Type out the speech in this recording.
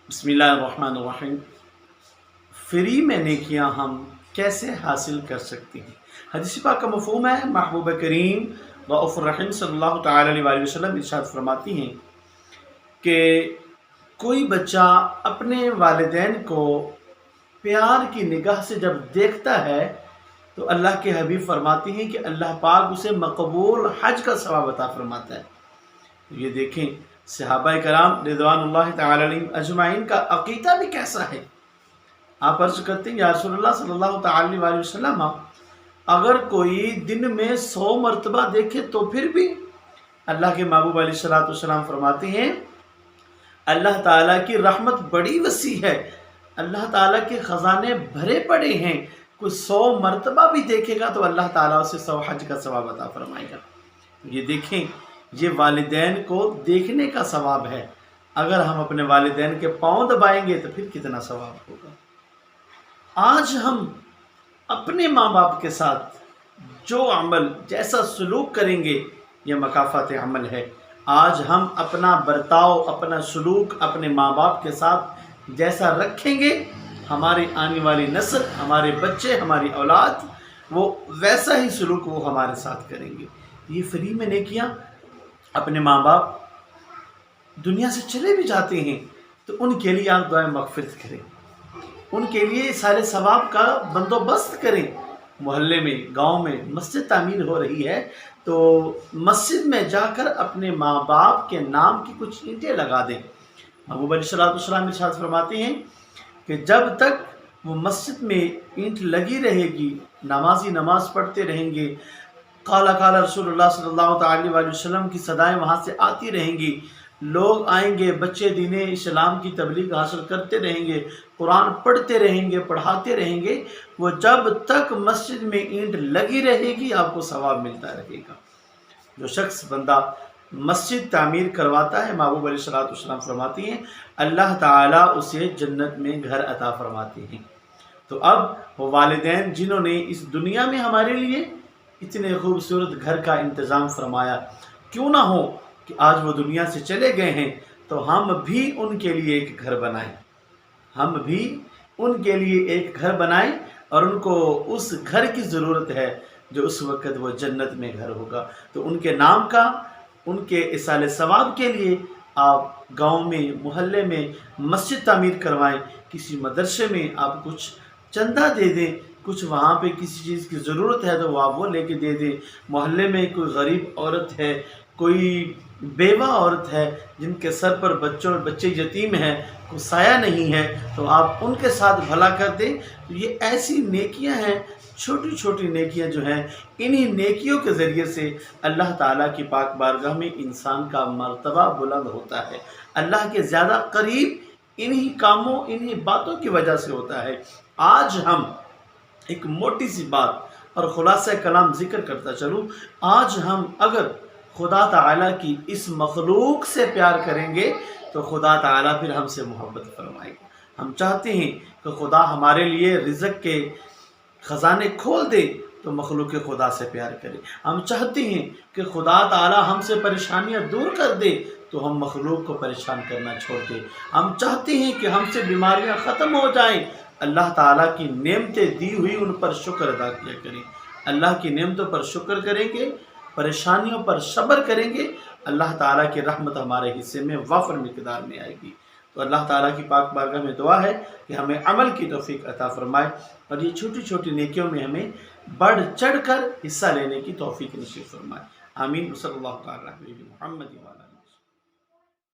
बिस्मिल्लाहिर्रहमानिर्रहीम। फ्री में नेकियां हम कैसे हासिल कर सकते हैं। हदीस पाक का मफ़हूम है, महबूब करीम रऊफ़ुर रहीम सल्लल्लाहु तआला अलैहि वसल्लम इरशाद फरमाती हैं कि कोई बच्चा अपने वालिदैन को प्यार की निगाह से जब देखता है तो अल्लाह के हबीब फरमाती हैं कि अल्लाह पाक उसे मकबूल हज का सवाब अता फरमाता है। ये देखें सहाबाए कराम रिज़वानुल्लाहि तआला अलैहिम अजमाइन का अक़ीदा भी कैसा है। आप अर्ज़ करते हैं या रसूलल्लाह सल्लल्लाहु तआला अलैहि वसल्लम, अगर कोई दिन में 100 मरतबा देखे तो फिर भी अल्लाह के महबूब अलैहिस्सलातु वस्सलाम फरमाते हैं अल्लाह ताला की रहमत बड़ी वसी है, अल्लाह ताला के ख़जाने भरे पड़े हैं। कोई 100 मरतबा भी देखेगा तो अल्लाह ताला उसे 100 हज का सवाब अता फरमाएगा। ये देखें, ये वालिदैन को देखने का सवाब है। अगर हम अपने वालिदैन के पाँव दबाएंगे तो फिर कितना सवाब होगा। आज हम अपने माँ बाप के साथ जो अमल जैसा सलूक करेंगे ये मकाफ़ात अमल है। आज हम अपना बर्ताव, अपना सलूक अपने माँ बाप के साथ जैसा रखेंगे, हमारी आने वाली नस्ल, हमारे बच्चे, हमारी औलाद वो वैसा ही सलूक वो हमारे साथ करेंगे। ये फ्री में नेकियां, अपने माँ बाप दुनिया से चले भी जाते हैं तो उनके लिए आप दुआएं मग़फ़िरत करें, उनके लिए सारे सवाब का बंदोबस्त करें। मोहल्ले में, गांव में मस्जिद तामीर हो रही है तो मस्जिद में जाकर अपने माँ बाप के नाम की कुछ ईंटें लगा दें। महबूब अलैहिस्सलाम इरशाद फरमाते हैं कि जब तक वो मस्जिद में ईंट लगी रहेगी, नमाजी नमाज पढ़ते रहेंगे, काला काला रसूलुल्लाह सल्लल्लाहु अलैहि वसल्लम की सदाएं वहाँ से आती रहेंगी, लोग आएंगे, बच्चे दीने इस्लाम की तबलीग हासिल करते रहेंगे, कुरान पढ़ते रहेंगे, पढ़ाते रहेंगे, वो जब तक मस्जिद में ईंट लगी रहेगी आपको सवाब मिलता रहेगा। जो शख्स बंदा मस्जिद तामीर करवाता है, महबूब अलैहिस्सलाम फरमाती हैं अल्लाह ताला उसे जन्नत में घर अता फरमाते हैं। तो अब वो वालिदैन जिन्होंने इस दुनिया में हमारे लिए इतने खूबसूरत घर का इंतज़ाम फरमाया, क्यों ना हो कि आज वो दुनिया से चले गए हैं तो हम भी उनके लिए एक घर बनाएं, हम भी उनके लिए एक घर बनाएं और उनको उस घर की ज़रूरत है जो उस वक़्त वो जन्नत में घर होगा। तो उनके नाम का, उनके इसाले सवाब के लिए आप गांव में, मोहल्ले में मस्जिद तामीर करवाएं, किसी मदरसे में आप कुछ चंदा दे दें, कुछ वहाँ पे किसी चीज़ की ज़रूरत है तो आप वो लेके दे दें। मोहल्ले में कोई गरीब औरत है, कोई बेवा औरत है जिनके सर पर बच्चे यतीम हैं, कोई साया नहीं है, तो आप उनके साथ भला कर दें। तो ये ऐसी नेकियां हैं, छोटी छोटी नेकियां जो हैं, इन्हीं नेकियों के ज़रिए से अल्लाह ताला की पाक बारगाह में इंसान का मर्तबा बुलंद होता है। अल्लाह के ज़्यादा करीब इन्हीं कामों, इन्हीं बातों की वजह से होता है। आज हम एक मोटी सी बात और खुलासा कलाम जिक्र करता चलूँ, आज हम अगर खुदा ताला की इस मखलूक से प्यार करेंगे तो खुदा ताला फिर हमसे मोहब्बत फरमाएगा। हम चाहते हैं कि खुदा हमारे लिए रिज़्क़ के ख़जाने खोल दे तो मखलूक खुदा से प्यार करें। हम चाहते हैं कि खुदा ताला हमसे परेशानियां दूर कर दे तो हम मखलूक को परेशान करना छोड़ दें। हम चाहते हैं कि हमसे बीमारियां ख़त्म हो जाएं, अल्लाह ताला की नेमतें दी हुई उन पर शुक्र अदा किया करें। अल्लाह की नेमतों पर शुक्र करेंगे, परेशानियों पर सब्र करेंगे, अल्लाह ताला की रहमत हमारे हिस्से में वाफर मिक़दार में आएगी। तो अल्लाह ताला की पाक बारगाह में दुआ है कि हमें अमल की तौफीक अता फरमाए और ये छोटी छोटी नेकियों में हमें बढ़ चढ़ कर हिस्सा लेने की तौफीक नसीब फरमाए। आमीन। सल्लल्लाहु अलैहि वसल्लम।